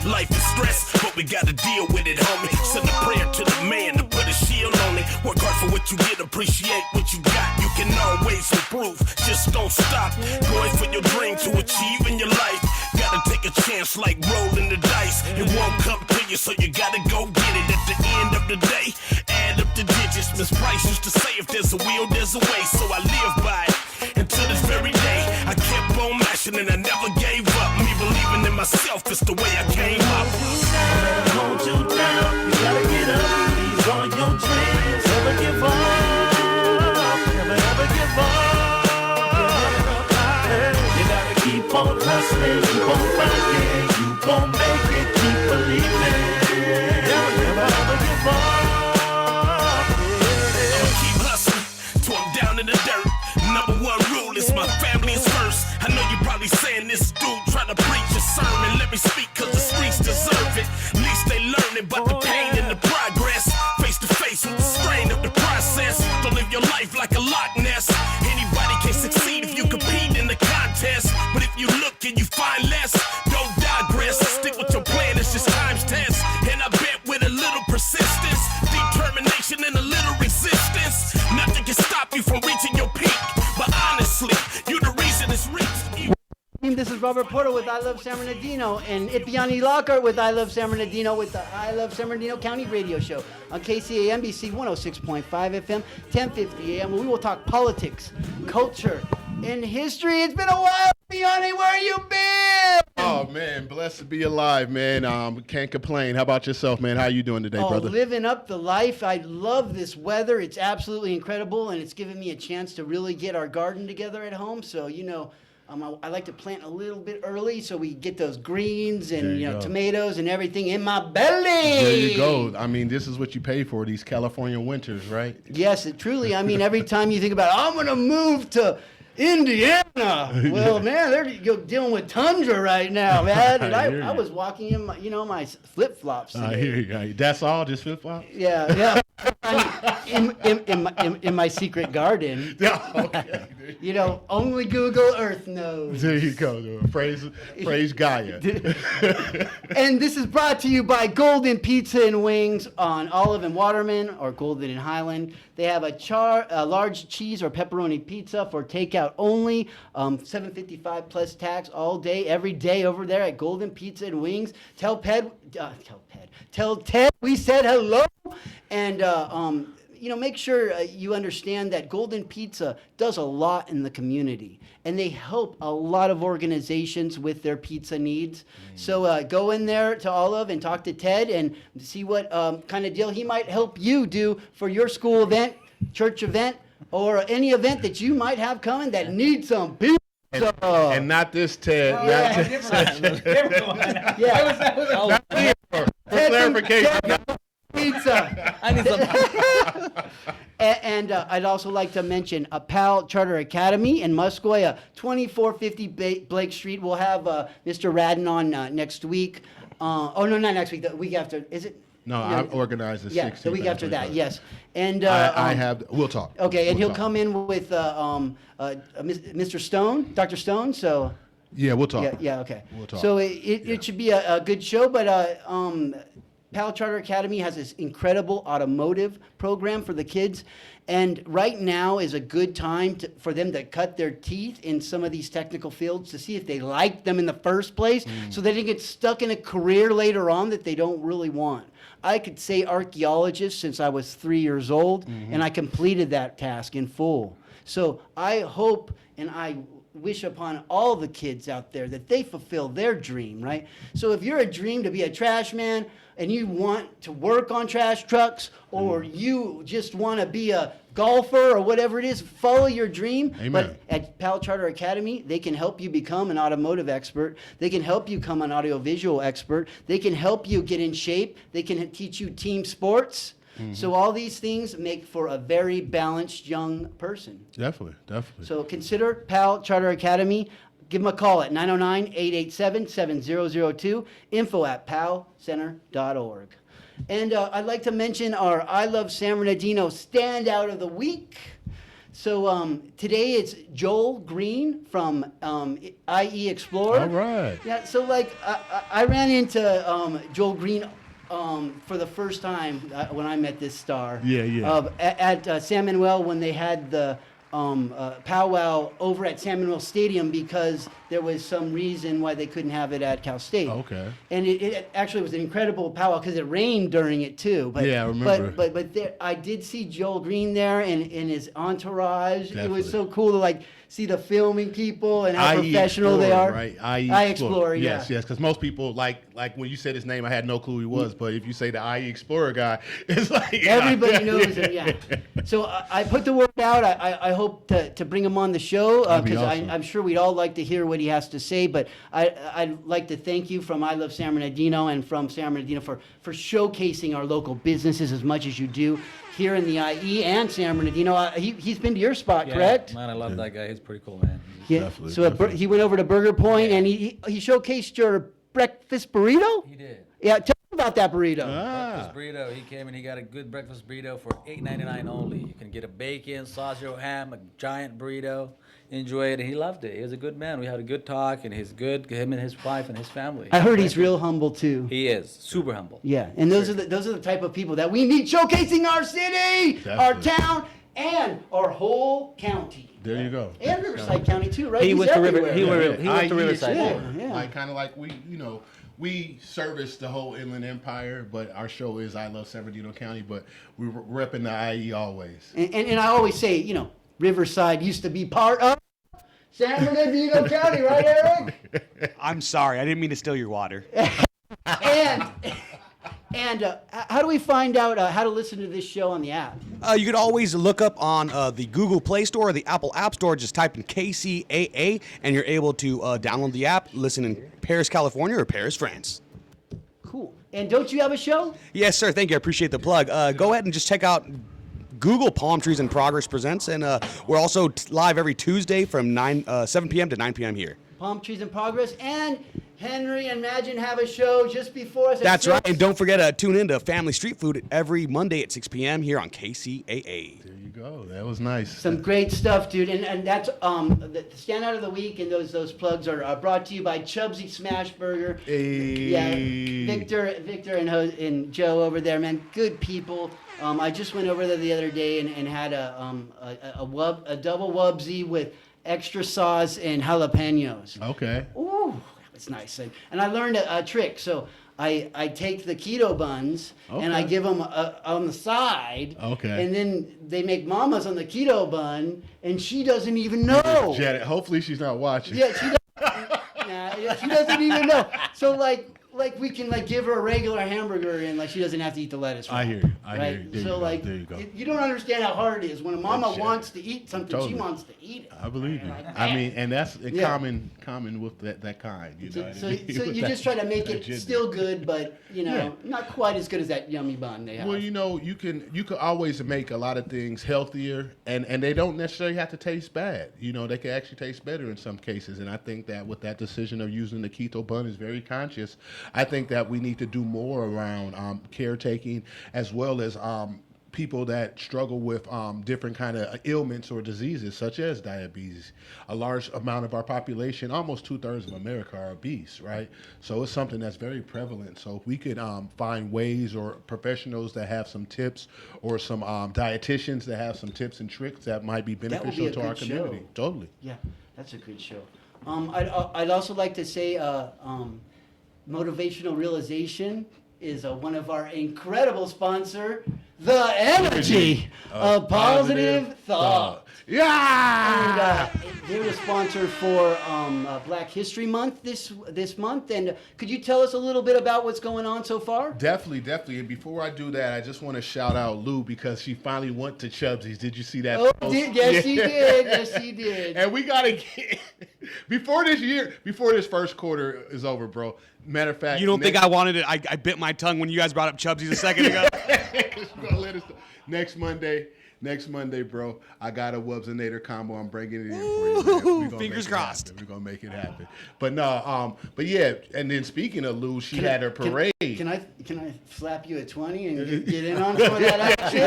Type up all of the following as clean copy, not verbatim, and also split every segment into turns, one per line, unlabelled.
Life is stress, but we gotta deal with it, homie. Send a prayer to the man to put a shield on it. Work hard for what you get, appreciate what you got. You can always improve, just don't stop. Going for your dream to achieve in your life. Gotta take a chance like rolling the dice. It won't come to you, so you gotta go get it. At the end of the day, add up the digits. Miss Price used to say, if there's a will, there's a way. So I live by it. Until this very day, I kept on mashing and I never gave up. Me believing in myself is the way I came up.
Hold you down, you gotta get up. These are your dreams. Never give up. Never ever give up. You gotta keep on hustling, keep on fighting. You gon' make it, keep believing. Never ever give up.
I'ma keep hustling till I'm down in the dirt. Number one rule is my family is first. I know you probably saying this dude trying to preach a sermon. Let me speak cause the streets deserve it. At least they learning about the pain and the progress. Face to face with the strain of the process. Don't live your life like a Loch Ness. Anybody can succeed if you compete in the contest. But if you look and you find less, don't digress. Stick with your plan, it's just time's test. And I bet with a little persistence, determination and a little resistance, nothing can stop you from reaching your peak. But honestly, you the reason it's reached.
This is Robert Porter with I Love San Bernardino and Ipiani Lockhart with I Love San Bernardino with the I Love San Bernardino County Radio Show on KCAMBC 106.5 FM, 1050 AM. We will talk politics, culture, and history. It's been a while, Ipiani. Where you been?
Oh, man, blessed to be alive, man. Can't complain. How about yourself, man? How you doing today, brother?
Living up the life. I love this weather. It's absolutely incredible, and it's given me a chance to really get our garden together at home. So, I like to plant a little bit early so we get those greens and tomatoes and everything in my belly.
There you go. I mean, this is what you pay for, these California winters, right?
Yes, truly. I mean, every time you think about, I'm going to move to Indiana. Well, man, they're dealing with tundra right now, man. And I was walking in my, my flip-flops today.
I hear you. That's all, just flip-flops?
Yeah. in my secret garden.
Yeah, okay.
Only Google Earth knows.
There you go. Praise Gaia.
And this is brought to you by Golden Pizza and Wings on Olive and Waterman or Golden and Highland. They have a large cheese or pepperoni pizza for takeout only, $7.55 plus tax all day, every day over there at Golden Pizza and Wings. Tell Ted we said hello, and make sure you understand that Golden Pizza does a lot in the community, and they help a lot of organizations with their pizza needs. So go in there to Olive and talk to Ted and see what kind of deal he might help you do for your school event, church event, or any event that you might have coming that needs some pizza.
And not this Ted. For clarification.
Pizza.
I need some.
And I'd also like to mention a PAL Charter Academy in Muscoy, 2450 Blake Street. We'll have Mr. Radden on next week. Not next week. The week after. Is it?
No, I organized the 16th.
Yeah, the week after that. Yes. And
we'll talk.
Okay, and he'll come in with Mr. Stone, Dr. Stone. So.
Yeah, we'll talk.
Yeah. Okay.
We'll talk.
So it should be a good show, but PAL Charter Academy has this incredible automotive program for the kids, and right now is a good time for them to cut their teeth in some of these technical fields to see if they like them in the first place, so they don't get stuck in a career later on that they don't really want. I could say archaeologist since I was 3 years old, and I completed that task in full. So I hope and I wish upon all the kids out there that they fulfill their dream, right? So if you're a dream to be a trash man and you want to work on trash trucks, or you just want to be a golfer or whatever it is, follow your dream.
Amen.
But at PAL Charter Academy, they can help you become an automotive expert. They can help you become an audiovisual expert. They can help you get in shape. They can teach you team sports. So all these things make for a very balanced young person.
Definitely.
So consider PAL Charter Academy. Give them a call at 909-887-7002, info@palcenter.org. And I'd like to mention our I Love San Bernardino Standout of the Week. So today it's Joel Green from IE Explorer.
All right.
Yeah. So like I ran into Joel Green for the first time when I met this star.
Yeah.
At San Manuel when they had the powwow over at San Manuel Stadium because there was some reason why they couldn't have it at Cal State.
Okay.
And it actually was an incredible powwow because it rained during it too. But,
Yeah, I remember.
But there, I did see Joel Green there and his entourage.
Definitely.
It was so cool to like see the filming people and how
IE
professional they
Explorer,
are.
right?
IE Explorer, yeah.
Yes, because most people like when you said his name, I had no clue who he was. But if you say the IE Explorer guy, it's like
Everybody knows him, yeah. So I put the word out. I hope to bring him on the show
That'd be
because
awesome.
I'm sure we'd all like to hear what he has to say. But I'd like to thank you from I Love San Bernardino and from San Bernardino for showcasing our local businesses as much as you do here in the IE and San Bernardino. He's been to your spot,
Yeah,
correct?
man, I love that guy. He's pretty cool, man.
Yeah.
Definitely,
So
definitely.
he went over to Burger Point and he showcased your breakfast burrito.
He did.
Yeah, tell me about that burrito.
Breakfast burrito. He came and he got a good breakfast burrito for $8.99 only. You can get a bacon, sausage, or ham, a giant burrito. Enjoy it, and he loved it. He was a good man. We had a good talk, and he's good. Him and his wife and his family.
I heard he's real humble too.
He is super humble.
Yeah, and those are the type of people that we need showcasing our city, our
Definitely.
town, and our whole county.
There you go.
And Riverside County too, right?
He
He's
went to
everywhere.
He went to
IE
Riverside.
Explorer.
Yeah.
Like kind of like we service the whole Inland Empire, but our show is I Love San Bernardino County, but we're repping the IE always.
And I always say, Riverside used to be part of San Bernardino County, right, Eric?
I'm sorry, I didn't mean to steal your water.
And how do we find out how to listen to this show on the app?
You could always look up on the Google Play Store or the Apple App Store. Just type in KCAA, and you're able to download the app, listen in Paris, California, or Paris, France.
Cool. And don't you have a show?
Yes, sir. Thank you. I appreciate the plug. Go ahead and just check out Google Palm Trees in Progress Presents, and we're also live every Tuesday from 7 p.m. to 9 p.m. here.
Palm Trees in Progress. And Henry and Imagine have a show just before us. At
That's
6.
right. And don't forget to tune in to Family Street Food every Monday at 6 p.m. here on KCAA.
There you go. That was nice.
Some great stuff, dude. And that's the standout of the week, and those plugs are brought to you by Chubsy Smash Burger.
Hey.
Yeah, Victor and Joe over there, man, good people. I just went over there the other day and had a double wubsy with extra sauce and jalapenos.
Okay.
Ooh, that was nice. And I learned a trick. So I take the keto buns and I
Okay.
give them on the side.
Okay.
And then they make mamas on the keto bun, and she doesn't even know.
Janet, hopefully she's not watching.
Yeah, she doesn't even know. So like we can give her a regular hamburger and she doesn't have to eat the lettuce.
I hear you. I hear you. There you
So
go.
like
There you go.
you don't understand how hard it is when a mama
That's it.
wants to eat something. She
Totally.
wants to eat it.
I believe you.
Like
I
that.
mean, and that's
Yeah.
common with that kind. You know
So,
what I
so,
mean?
so
With
you
that-
just try to make
that
it
ginger.
still good, but
Yeah.
not quite as good as that yummy bun they have.
Well, you can always make a lot of things healthier, and they don't necessarily have to taste bad. They can actually taste better in some cases. And I think that with that decision of using the keto bun is very conscious. I think that we need to do more around caretaking, as well as people that struggle with different kind of ailments or diseases, such as diabetes. A large amount of our population, almost 2/3 of America, are obese, right? So it's something that's very prevalent. So if we could find ways, or professionals that have some tips, or some dietitians that have some tips and tricks that might be
would be
beneficial
a
to our
good
community.
show.
Totally.
Yeah, that's a good show. I'd also like to say Motivational Realization is one of our incredible sponsor, The Energy of Positive Thought.
Yeah.
And they're a sponsor for Black History Month this month. And could you tell us a little bit about what's going on so far?
Definitely. And before I do that, I just want to shout out Lou, because she finally went to Chubsy's. Did you see that
Oh,
post?
yes, she did. Yes, she did.
And we gotta get before this first quarter is over, bro. Matter of fact,
You don't think I wanted it? I bit my tongue when you guys brought up Chubsies a second ago.
We're gonna let us next Monday, bro. I got a Wubsinator combo. I'm bringing it in for you. Man. We gonna
Fingers
make it
crossed.
happen. We're gonna make it happen. But no, but yeah. And then speaking of Lou, she had her parade.
Can I slap you at 20 and get in on some of that action?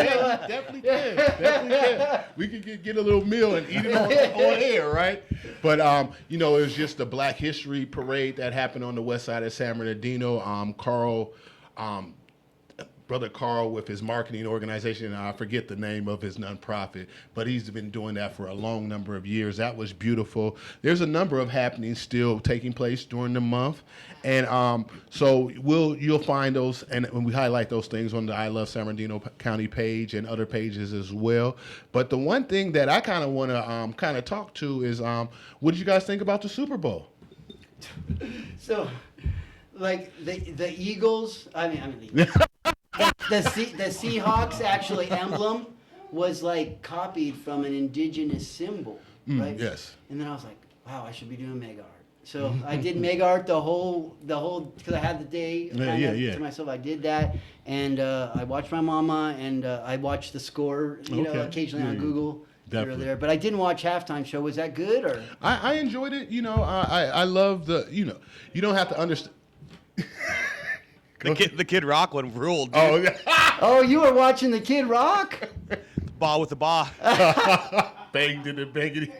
Definitely can. We could get a little meal and eat it on air, right? But it was just a Black History parade that happened on the west side of San Bernardino. Brother Carl with his marketing organization, and I forget the name of his nonprofit, but he's been doing that for a long number of years. That was beautiful. There's a number of happenings still taking place during the month, and so you'll find those, and when we highlight those things on the I Love San Bernardino County page and other pages as well. But the one thing that I kind of want to kind of talk to is, what did you guys think about the Super Bowl?
So, like the Eagles, the Seahawks actually emblem was like copied from an indigenous symbol, right?
Yes.
And then I was like, wow, I should be doing mega art. So I did mega art the whole because I had the day to myself. I did that, and I watched my mama, and I watched the score, occasionally on Google.
Definitely.
There, but I didn't watch halftime show. Was that good or?
I enjoyed it. I love the. You don't have to understand.
The Kid Rock one ruled, dude.
Oh, you were watching the Kid Rock?
Ball with the ball.
Banged it and banged it.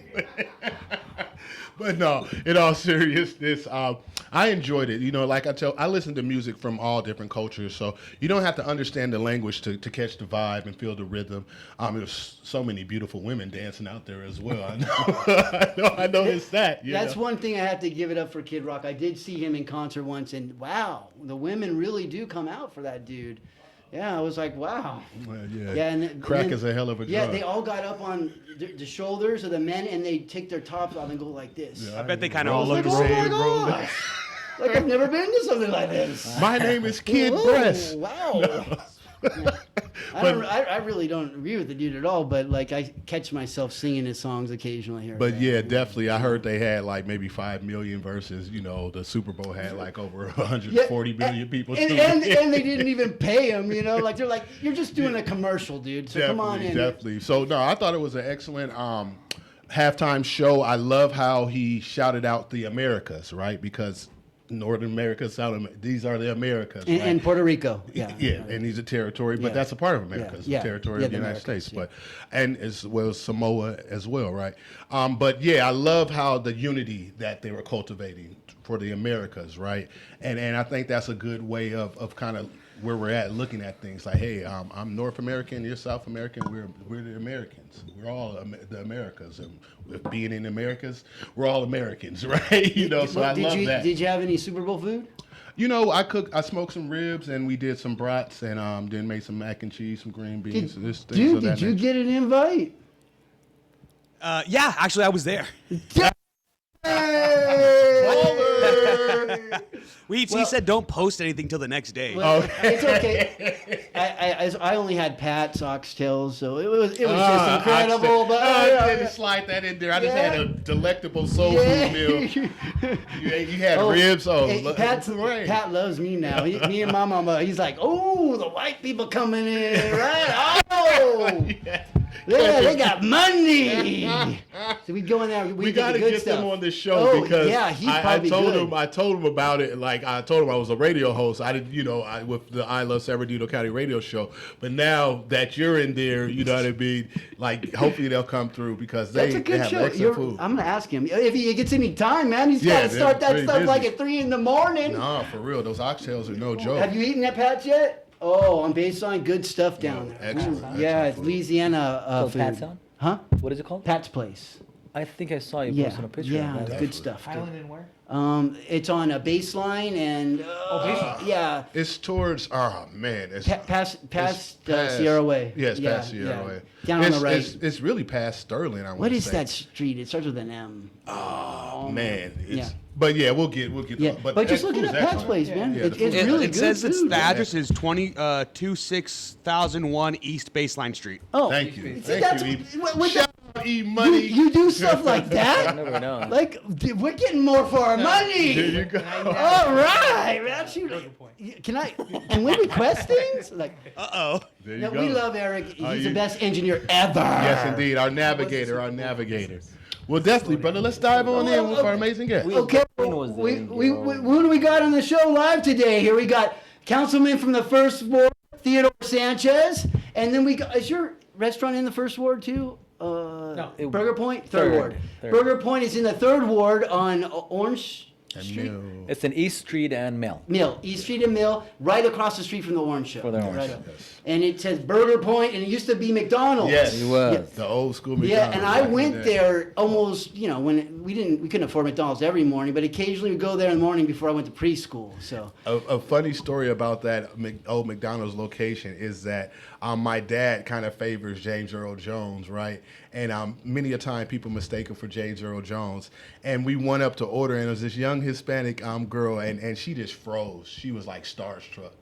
But no, in all seriousness, I enjoyed it. Like I listen to music from all different cultures, so you don't have to understand the language to catch the vibe and feel the rhythm. There's so many beautiful women dancing out there as well. I know it's that.
That's one thing I have to give it up for Kid Rock. I did see him in concert once, and wow, the women really do come out for that dude. Yeah, I was like, wow.
Well,
Crack
is a hell of a drug.
Yeah, they all got up on the shoulders of the men, and they take their tops off and go like this.
I bet they kind of all
Like,
look
oh
the
my
same.
gosh. Like, I've never been to something like this.
My name is Kid
Whoa,
Breast.
Wow. I really don't agree with the dude at all, but like I catch myself singing his songs occasionally here.
But yeah, definitely. I heard they had like maybe 5 million versus, the Super Bowl had like over 140 million people.
And they didn't even pay him, like they're like, you're just doing a commercial, dude. So come on in.
Definitely. So no, I thought it was an excellent halftime show. I love how he shouted out the Americas, right? Because Northern America, these are the Americas, right?
And Puerto Rico, yeah,
and he's a territory, but that's a part of America. It's a territory of the United States, but and as well as Samoa as well, right? But yeah, I love how the unity that they were cultivating for the Americas, right? And I think that's a good way of kind of where we're at, looking at things like, hey, I'm North American, you're South American, we're the Americans. We're all the Americas, and with being in the Americas, we're all Americans, right? So I love that.
Did you have any Super Bowl food?
I smoked some ribs, and we did some brats, and then made some mac and cheese, some green beans.
Did you get an invite?
Yeah, actually, I was there. He said don't post anything till the next day.
Well, it's okay. I only had Pat's oxtails, so it was just incredible.
I didn't slide that in there. I just had a delectable soul food meal. You had ribs.
Pat loves me now. Me and my mama. He's like, oh, the white people coming in, right? Oh. Yeah, they got money. So we go in there. We
got to
get
stuff. Them on this show because
he's probably
I told him about it. Like I told him I was a radio host. I did, with the I Love San Bernardino County radio show. But now that you're in there, you know what I mean. Like hopefully they'll come through because they have excellent food.
I'm gonna ask him if he gets any time, man. He's got to start that stuff busy. Like at 3 a.m.
No, for real. Those oxtails are no joke.
Have you eaten at Pat's yet? Oh, on Baseline, good stuff down there.
Excellent.
Yeah, it's Louisiana food.
Pat's on?
Huh?
What is it called?
Pat's Place.
I think I saw you posting a picture.
Yeah,
of that.
good stuff.
Highland and where?
It's on a Baseline and
Baseline.
yeah.
It's towards it's
past Sierra Way.
Yes, past Sierra Way.
Down on the right.
It's really past Sterling.
What is that street? It starts with an M.
Oh man, But yeah, we'll get.
Yeah, but just look at Pat's Place, man. It's really good.
It says
food.
the address is 26001 East Baseline Street.
Oh,
thank you.
See,
Thank you.
with that,
start eating money.
You do stuff like that?
never know.
Like, we're getting more for our money.
There you go.
All right, man. Can we request things? Like,
There you
no,
go.
we love Eric. He's
you-
the best engineer ever.
Yes, indeed. Our navigator. Well, definitely, brother. Let's dive on in with our amazing guest.
Okay,
was there in
who do we got on the show live today? Here we got Councilman from the First Ward, Theodore Sanchez, and then we got. Is your restaurant in the First Ward too? No. Burger Point, Third Ward.
Third.
Burger Point is in the Third Ward on Orange Street.
It's an East Street and Mill.
East Street and Mill, right across the street from the Orange Show.
For the Orange
Right
Show.
up. And it says Burger Point, and it used to be McDonald's.
Yes.
It was.
The old school
Yeah,
McDonald's.
and I
back in the
went
day.
there almost, when we couldn't afford McDonald's every morning, but occasionally we'd go there in the morning before I went to preschool. So
A funny story about that old McDonald's location is that my dad kind of favors James Earl Jones, right? And many a time people mistake him for James Earl Jones. And we went up to order, and it was this young Hispanic girl, and she just froze. She was like starstruck,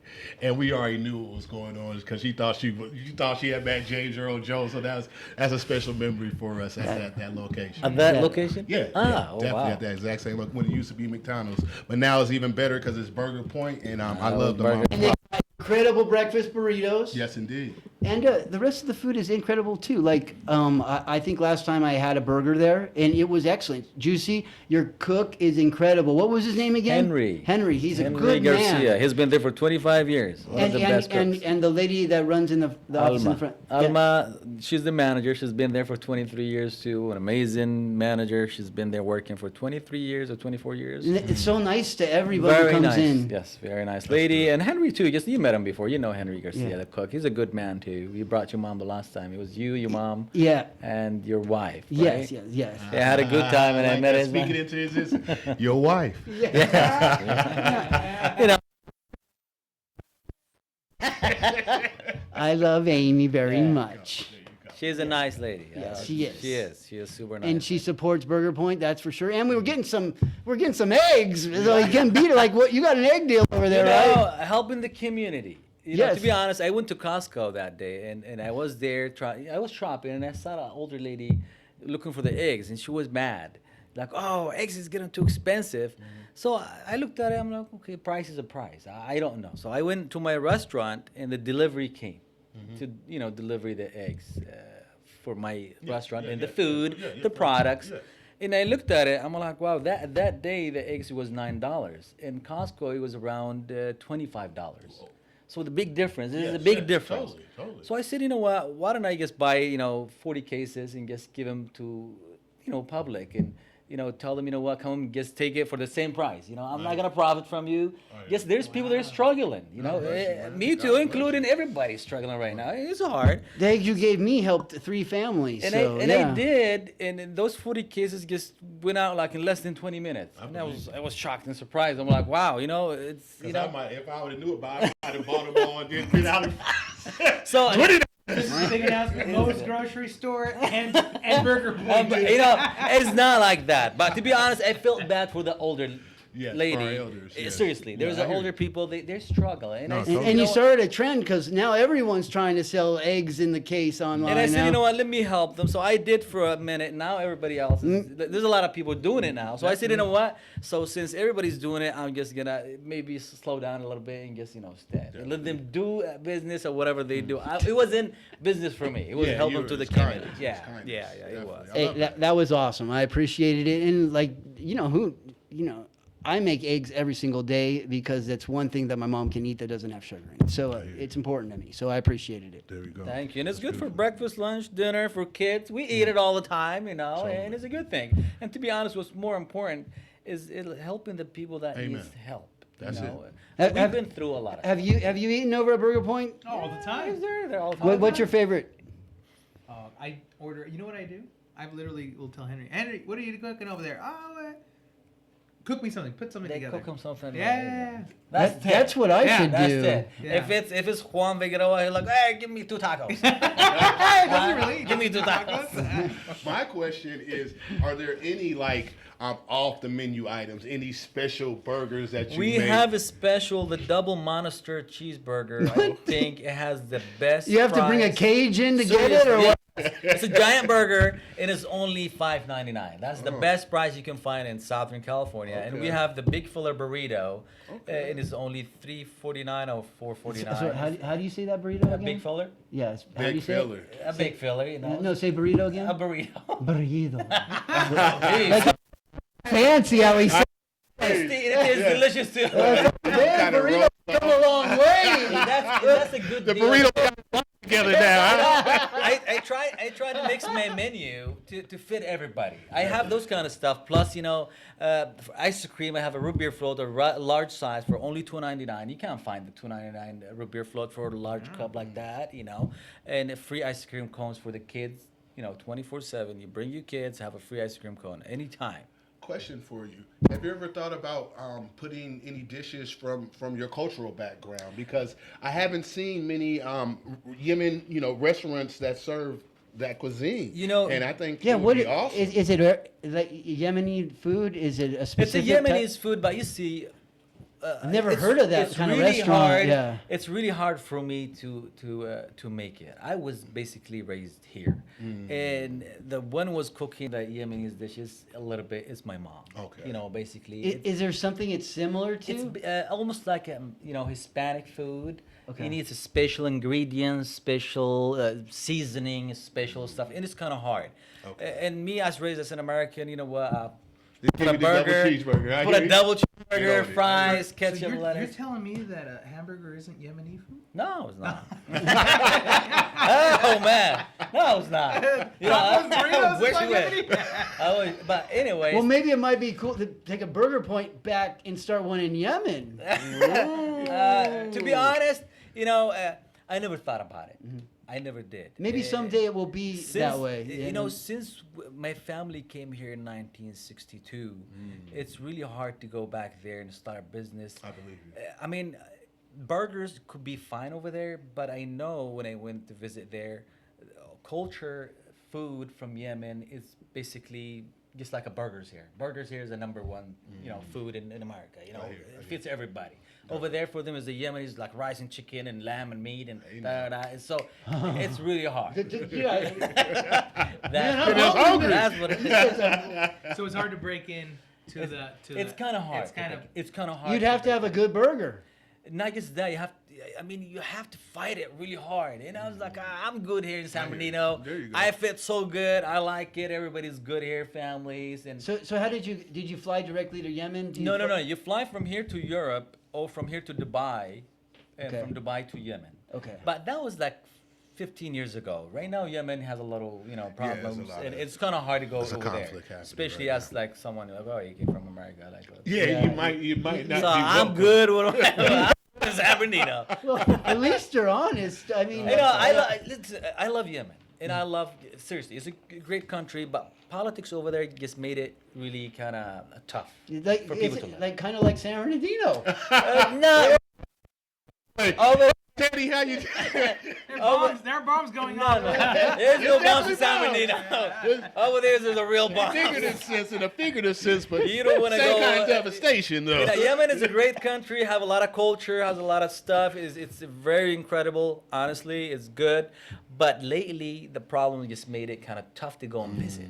and we already knew what was going on because she thought she had met James Earl Jones. So that's a special memory for us at that location.
At that location?
Yeah,
Ah, oh,
definitely
wow.
at that exact same look when it used to be McDonald's, but now it's even better because it's Burger Point, and I love the
Burger
mom.
and they got incredible breakfast burritos.
Yes, indeed.
And the rest of the food is incredible too. Like I think last time I had a burger there, and it was excellent, juicy. Your cook is incredible. What was his name again?
Henry.
Henry. He's a
Henry
good
Garcia.
man.
He's been there for 25 years. One of the best cooks.
And the lady that runs in the office in
Alma.
front.
Alma, she's the manager. She's been there for 23 years too. An amazing manager. She's been there working for 23 years or 24 years.
And it's so nice to everybody
Very
who comes
nice.
in.
Yes, very nice lady. And Henry too. You met him before. You know Henry Garcia,
Yeah.
the cook. He's a good man too. You brought your mom the last time. It was you, your mom,
Yeah.
and your wife.
Yes,
right?
yes.
They had a good time, and I met his
Speaking into existence, your wife.
You know,
I love Amy very much.
she's a nice lady.
Yes, she is.
She is. She is super nice.
And she supports Burger Point, that's for sure. And we're getting some eggs. So you can beat it. Like, what? You got an egg deal over there, right?
Helping the community. You know,
Yes.
to be honest, I went to Costco that day, and I was there. I was shopping, and I saw an older lady looking for the eggs, and she was mad. Like, oh, eggs is getting too expensive. So I looked at it. I'm like, okay, price is a price. I don't know. So I went to my restaurant, and the delivery came to deliver the eggs for my restaurant and the food, the products. And I looked at it. I'm like, wow, that day the eggs was $9. In Costco, it was around $25. So the big difference. This is a big difference.
Totally.
So I said, you know what? Why don't I just buy 40 cases and just give them to public and tell them, you know what, come just take it for the same price. I'm not gonna profit from you. Yes, there's people that are struggling. Me too, including everybody struggling right now. It's hard.
The eggs you gave me helped 3 families.
And
so,
I
yeah.
did, and those 40 cases just went out like in less than 20 minutes. And I was shocked and surprised. I'm like, wow, it's
If I would have knew about it, I'd have bought them all and then get out of
so.
This is a big announcement. Lowe's grocery store and Burger Point.
It's not like that. But to be honest, I felt bad for the older
Yes,
lady.
for our elders, yes.
Seriously, there's
Yeah, I hear
older
you.
people. They're struggling. And I said,
And you started a trend because now everyone's trying to sell eggs in the case online.
And I said,
now.
you know what, let me help them. So I did for a minute. Now everybody else there's a lot of people doing it now. So I said, you know what? So since everybody's doing it, I'm just gonna maybe slow down a little bit and just stay. Let them do business or whatever they do. It wasn't business for me. It was helping to the community. It was.
Hey, that was awesome. I appreciated it. And I make eggs every single day because that's one thing that my mom can eat that doesn't have sugar in it. So it's important to me. So I appreciated it.
There we go.
Thank you. And it's good for breakfast, lunch, dinner, for kids. We eat it all the time, and it's a good thing. And to be honest, what's more important is helping the people that
Amen.
needs help.
That's it.
We've been through a lot of
Have you eaten over at Burger Point?
all the time.
They're all the time.
What's your favorite?
I order. You know what I do? I literally will tell Henry, what are you cooking over there? Oh, cook me something. Put something
They
together.
cook them something.
Yeah.
That's what I should
That's
do.
it.
Yeah.
If it's Juan Figueroa, he's like, hey, give me 2 tacos.
Hey, does he really?
Give me 2 tacos.
My question is, are there any off the menu items, any special burgers that you
We
make?
have a special, the double Monster cheeseburger. I think it has the best.
You have to bring a
fries.
cage in to get it, or
Seriously,
what?
It's a giant burger, and it's only $5.99. That's the best price you can find in Southern California. And we
Okay.
have the big filler burrito. It is only $3.49 or $4.49.
So how do you say that burrito
A
again?
big filler?
Yes. How do you
Big
say it?
filler.
A big filler, you know.
No, say burrito again.
A burrito.
Burrito.
Jeez.
Fancy how he said
It is delicious too.
Man,
Kinda
burrito
rough.
come a long way.
That's a good
The
deal.
burrito got together now.
I try to mix my menu to fit everybody. I have those kind of stuff. Plus, for ice cream, I have a root beer float, a large size for only $2.99. You can't find the $2.99 root beer float for a large cup like that, And free ice cream cones for the kids, 24/7. You bring your kids, have a free ice cream cone anytime.
Question for you: have you ever thought about putting any dishes from your cultural background? Because I haven't seen many Yemen, restaurants that serve that cuisine. And I think
Yeah,
it would
what
be awesome.
is it? Like Yemeni food? Is it a
It's a
specific?
Yemenis food, but you see,
I've never
it's-
heard of that
it's
kind of
really
restaurant.
Hard,
Yeah.
It's really hard for me to make it. I was basically raised here, and the one was cooking the Yemeni dishes a little bit. It's my mom.
Okay.
Basically.
Is there something it's similar to?
It's almost like Hispanic food.
Okay.
It needs a special ingredients, special seasoning, special stuff, and it's kind of hard.
Okay.
And me, as raised as an American, what?
Give
Put
me
a
the double
burger,
cheeseburger. I
put
hear
a
you.
double
Get on
cheeseburger,
it.
fries,
So
ketchup,
you're
lettuce.
telling me that a hamburger isn't Yemeni food?
No, it's not. Oh man, no, it's not.
Burritos
Wish
is not
you would.
Yemeni?
But anyways,
Well, maybe it might be cool to take a burger point back and start one in Yemen.
to be honest, I never thought about it. I never did.
Maybe someday it will be that way.
Since my family came here in 1962, it's really hard to go back there and start a business.
I believe you.
I mean, burgers could be fine over there, but I know when I went to visit there, culture, food from Yemen is basically just like a burgers here. Burgers here is the number one, food in America. It fits everybody. Over there for them is the Yemenis like rice and chicken and lamb and meat and and so it's really hard. That's what it is.
So it's hard to break in to the.
It's kind of hard. It's kind of hard.
You'd have to have a good burger.
Not just that, you have to fight it really hard. And I was like, I'm good here in San Bernardino.
There you go.
I fit so good. I like it. Everybody's good here, families. And
So how did you fly directly to Yemen?
no. You fly from here to Europe or from here to Dubai, and
Okay.
from Dubai to Yemen.
Okay.
But that was like 15 years ago. Right now, Yemen has a little, problems,
lot
and
of-
it's kind of hard to go
There's a
over there,
conflict happening
especially
right
as like someone like, oh, you came from America, like.
Yeah, you might not.
So
be
I'm
welcome.
good with I'm San Bernardino.
Well, at least you're honest. I mean,
I love Yemen, and I love seriously. It's a great country, but politics over there just made it really kind of tough
like
for people
is
to
it
live.
like kind of like San Bernardino.
No,
Hey,
over
Teddy, how you?
There are bombs going
no,
on.
there's no bombs in San
definitely
Bernardino. Over there's a real bomb.
Figurative sense and a figurative sense, but
You don't wanna
same
go,
kind of devastation though.
Yemen is a great country. Have a lot of culture. Has a lot of stuff. It's very incredible. Honestly, it's good. But lately, the problem just made it kind of tough to go and visit.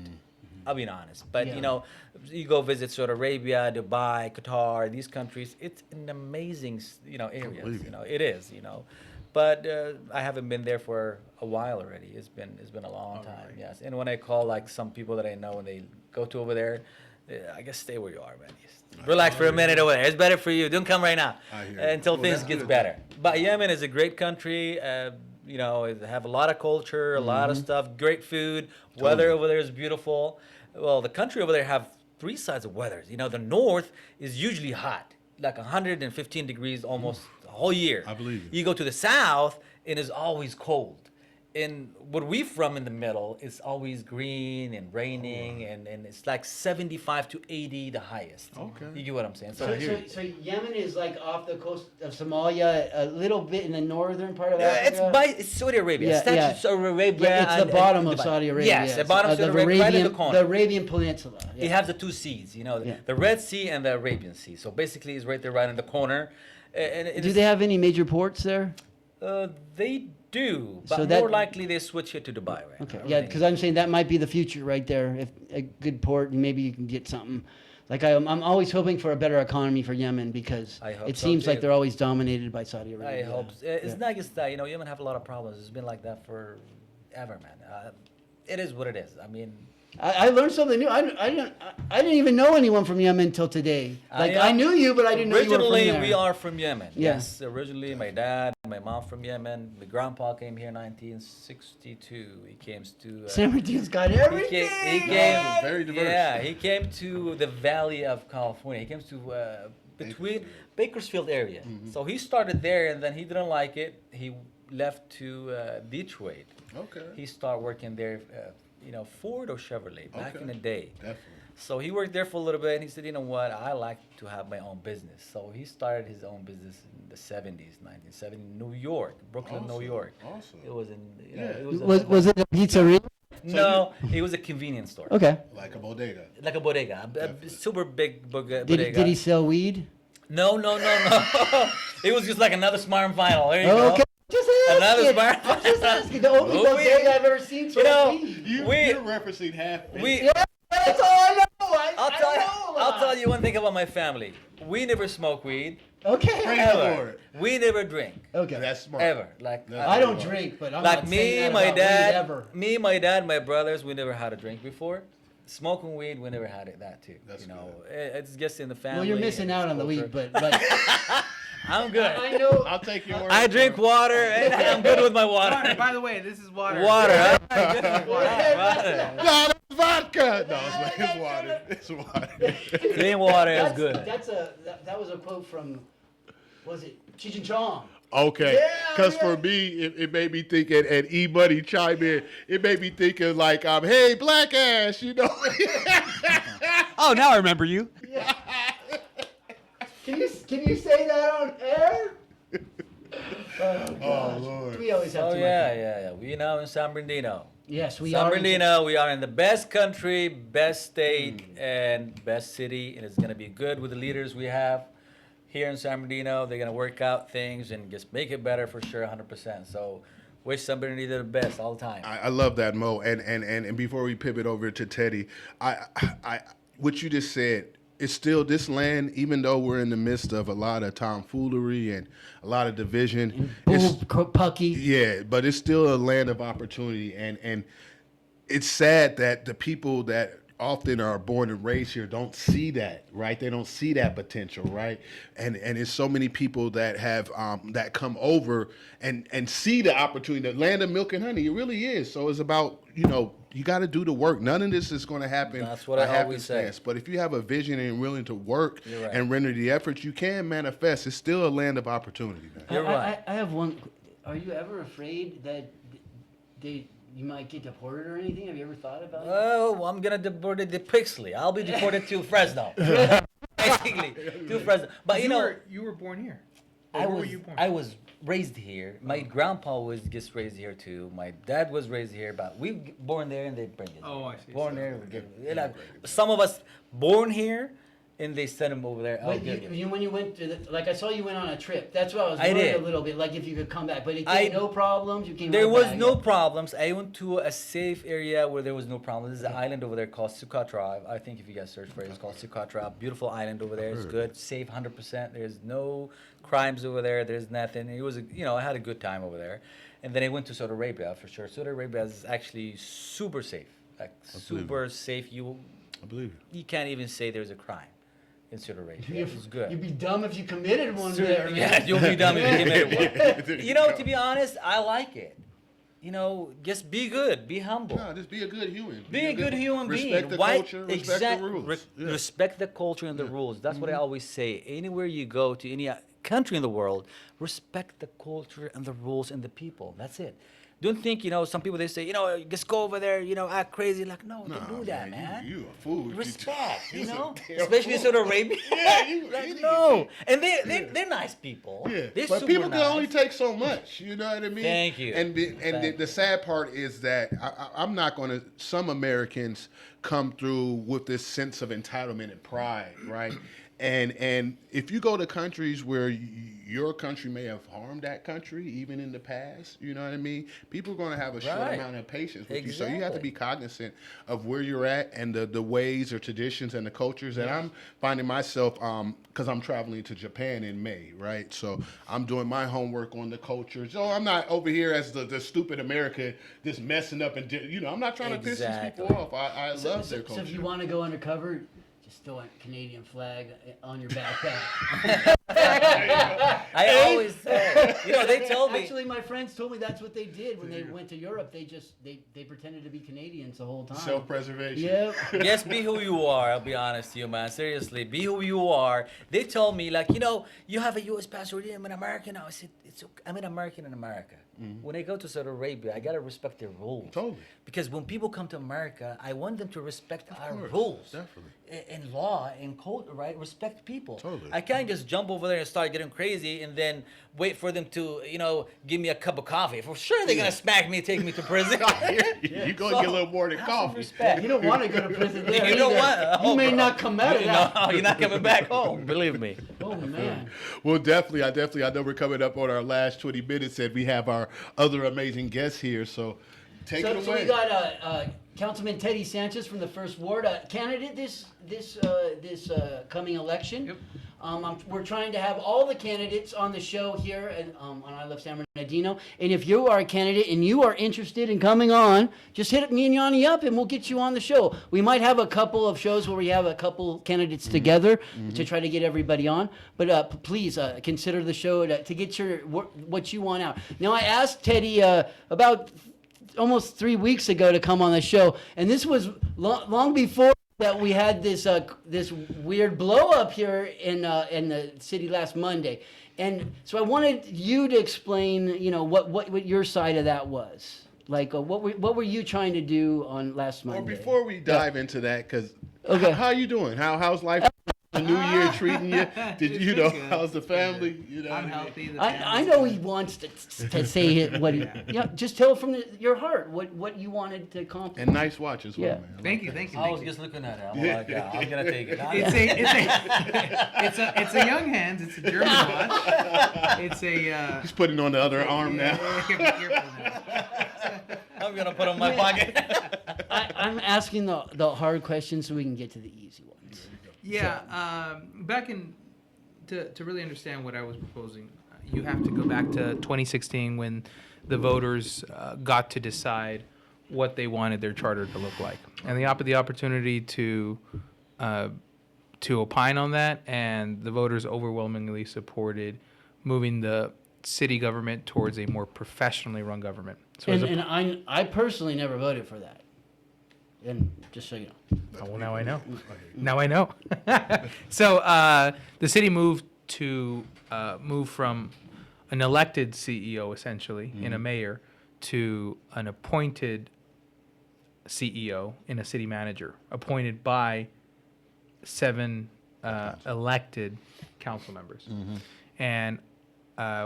I'll be honest. But
Yeah.
you go visit Saudi Arabia, Dubai, Qatar, these countries. It's an amazing, areas.
believe it.
It is. But I haven't been there for a while already. It's been a long time. Yes. And when I call like some people that I know and they go to over there, I guess stay where you are, man. Just relax for a minute over there. It's better for you. Don't come right now
I hear you.
until
Well,
things
that's
gets
good.
better. But Yemen is a great country. They have a lot of culture, a lot of stuff, great food. Weather over there is beautiful. Well, the country over there have three sides of weather. The north is usually hot, like 115 degrees almost the whole year.
I believe you.
You go to the south, and it's always cold. And what we from in the middle is always green and raining, and it's like 75 to 80 the highest.
Okay.
You get what I'm saying?
So Yemen is like off the coast of Somalia, a little bit in the northern part of
It's
Africa.
it's Saudi Arabia.
Yeah,
It's actually
yeah.
Saudi Arabia.
Yeah, it's the
and
bottom of
Dubai.
Saudi Arabia.
Yes, the
It's,
bottom of Saudi
the
Arabia, right in the
Arabian,
corner.
the Arabian Peninsula. Yeah.
It has the two seas,
Yeah.
the Red Sea and the Arabian Sea. So basically, it's right there, right in the corner. And it
Do
is-
they have any major ports there?
They do, but
So that-
more likely they switch it to Dubai right
Okay,
now.
yeah, because I'm saying that might be the future right there. If a good port, and maybe you can get something. Like I'm always hoping for a better economy for Yemen because
I hope
it
so,
seems like
too.
they're always dominated by Saudi
I
Arabia.
hope it's not just that. Yemen have a lot of problems. It's been like that forever, man. It is what it is. I mean,
I learned something new. I didn't even know anyone from Yemen until today. Like I knew you, but I didn't know you were from
originally
there.
we are from Yemen.
Yeah.
Yes, originally my dad, my mom from Yemen. My grandpa came here in 1962. He came to.
San Bernardino's got
He
everything.
came,
Very diverse.
Yeah, he came to the Valley of California. He came to between Bakersfield area. So he started there, and then he didn't like it. He left to Detroit.
Okay.
He started working there, Ford or Chevrolet back in the day.
Definitely.
So he worked there for a little bit, and he said, you know what, I like to have my own business. So he started his own business in the 70s, 1970, New York, Brooklyn, New
Awesome,
York.
awesome.
It was in,
Yeah.
it was,
Was it a pizzeria?
no, it was a convenience store.
Okay.
Like a bodega.
Like a bodega, a super big bodega.
Did he sell weed?
No. It was just like another Smart and Final. There you go.
Okay. Just
Another
asking.
smart-
I'm just asking. The only
Oh, we-
bodega I've ever seen
You
sold
know,
weed.
You're referencing half.
we.
Yeah, that's all I know.
I'll tell you one thing about my family. We never smoke weed.
Okay.
Praise the
Ever.
Lord.
We never drink.
Okay.
That's smart.
Ever. Like
That's
I don't
smart.
drink, but I'm
like
not
me,
saying that
my
about weed
dad,
ever.
my dad, my brothers, we never had a drink before. Smoking weed, we never had that too.
That's
It's just in the family.
Well, you're missing
and
out
it's
on the
culture.
weed, but
I'm good.
I know.
I'll take your word.
I drink water, and I'm good with my water.
Water, by the way, this is water.
Water. Huh?
Yeah,
Water.
No, that's vodka. No, it's water. It's water.
Clean water is
That's
good.
that was a quote from, was it Cheech and Chong?
Okay,
Yeah,
because
yeah.
for me, it made me think, and E Buddy chime in. It made me thinking like, hey, black ass,
Oh, now I remember you.
Can you say that on air?
Oh Lord.
We always have
Oh
too
yeah. We now in San Bernardino.
Yes, we
San
are.
Bernardino, we are in the best country, best state, and best city, and it's gonna be good with the leaders we have here in San Bernardino. They're gonna work out things and just make it better for sure, 100%. So, wish San Bernardino the best all the time.
I love that, Mo. And before we pivot over to Teddy, I what you just said, it's still this land, even though we're in the midst of a lot of tomfoolery and a lot of division. it's-
Pucky.
Yeah, but it's still a land of opportunity, and it's sad that the people that often are born and raised here don't see that, right? They don't see that potential, right? And it's so many people that have that come over and see the opportunity. The land of milk and honey, it really is. So it's about, you got to do the work. None of this is going to happen.
That's what I always say.
happenstance. But if you have a vision and willing to work
You're right.
and render the efforts, you can manifest. It's still a land of opportunity, man.
You're right.
I have one. Are you ever afraid that you might get deported or anything? Have you ever thought about it?
Oh, I'm gonna deport it to Pixley. I'll be deported to Fresno. Basically, to Fresno. But
You were born here. Or
I
where
was
were you born?
I was raised here. My grandpa was just raised here too. My dad was raised here, but we born there and they bring it.
Oh, I see.
Born
So-
there, we give it. Some of us born here, and they send them over there. I'll
But
give you.
when you went to like I saw you went on a trip. That's what I was
I
worried
did.
a little bit. Like if you could come back, but it
I-
came no problems. You came.
There
right
was
back.
no problems. I went to a safe area where there was no problem. This is an island over there called Sukatra. I think if you guys search for it, it's called Sukatra. Beautiful island over there. It's good, safe, 100%. There's no crimes over there. There's nothing. It was, I had a good time over there. And then I went to Saudi Arabia for sure. Saudi Arabia is actually super safe, like super safe.
I believe
You can't even say there's a crime in Saudi Arabia. It's good.
You'd be dumb if you committed one there. Man.
Yeah, you'll be dumb if you commit one. To be honest, I like it. Just be good, be humble.
No, just be a good human.
Be a good human being.
Respect the culture, respect the rules. Yeah.
Respect the culture and the rules. That's what I always say. Anywhere you go to any country in the world, respect the culture and the rules and the people. That's it. Don't think, some people they say, just go over there, act crazy. Like, no, don't do that, man.
You a fool.
Respect,
You's a damn
especially in
fool.
Saudi Arabia.
Yeah, you an
like,
idiot.
no, and they're nice people.
Yeah,
They're
but
super
people
nice.
can only take so much. You know what I mean?
Thank you.
And
Thank
the sad part is that I'm not going to. Some Americans come through with this sense of entitlement and pride, right? And if you go to countries where your country may have harmed that country, even in the past, you know what I mean? People are going to have a short
Right.
amount of patience with you. So you have to
Exactly.
be cognizant of where you're at and the ways or traditions and the cultures. And I'm finding myself, because I'm traveling to Japan in May, right? So I'm doing my homework on the culture. So I'm not over here as the stupid American just messing up and, I'm not trying to piss these
Exactly.
people off. I love their culture.
So if you want to go undercover, just throw a Canadian flag on your backpack.
I always say, they told me.
Actually, my friends told me that's what they did when they went to Europe. They pretended to be Canadians the whole time.
Self-preservation.
Yep.
Yes, be who you are. I'll be honest with you, man. Seriously, be who you are. They told me, like, you have a U.S. passport. I'm an American now. I said, it's okay. I'm an American in America. When I go to Saudi Arabia, I gotta respect their rules.
Totally.
Because when people come to America, I want them to respect our
course,
rules.
definitely.
And law and code, right? Respect people.
Totally.
I can't just jump over there and start getting crazy and then wait for them to, give me a cup of coffee. For sure, they're gonna smack me and take me to prison.
You're going to get a little more than
Have some
coffee.
respect.
You don't want to go to prison there.
You don't
either.
want.
You may not come out of that.
No, you're not coming back home. Believe me.
Oh man.
Well, definitely. I know we're coming up on our last 20 minutes, and we have our other amazing guests here. So take it away.
So we got Councilman Teddy Sanchez from the First Ward, candidate this coming election.
Yep.
We're trying to have all the candidates on the show here on I Love San Bernardino. And if you are a candidate and you are interested in coming on, just hit me and Yanni up and we'll get you on the show. We might have a couple of shows where we have a couple candidates together to try to get everybody on. But please consider the show to get what you want out. Now, I asked Teddy about almost 3 weeks ago to come on the show, and this was long before that we had this weird blow up here in the city last Monday, and so I wanted you to explain, what your side of that was. Like, what were you trying to do on last
Well,
Monday?
before we dive into that, because
Okay.
how you doing? How's life? The new year treating you? Did
It's
you
been
know?
good.
How's the
It's been
family?
good.
You know,
I'm
what I mean?
healthy. The
I
family's
know
good.
he wants to say it. Just tell from your heart what you wanted to accomplish.
And nice watch as well,
Yeah.
man. I
Thank
like
you,
that.
thank you.
I
Thank
was
you.
just looking at it. I'm like, yeah, I'm gonna take it.
It's a young hands. It's a German watch. It's a.
He's putting on the other arm now.
Be careful now.
I'm gonna put it in my pocket.
I'm asking the hard questions so we can get to the easy ones.
Yeah, back in to really understand what I was proposing, you have to go back to 2016 when the voters got to decide what they wanted their charter to look like, and the opportunity to opine on that, and the voters overwhelmingly supported moving the city government towards a more professionally run government. So as a-
And I personally never voted for that. And just so you know.
Oh, well, now I know. Now I know. So the city moved from an elected CEO, essentially, in a mayor, to an appointed CEO in a city manager, appointed by 7 elected council members. And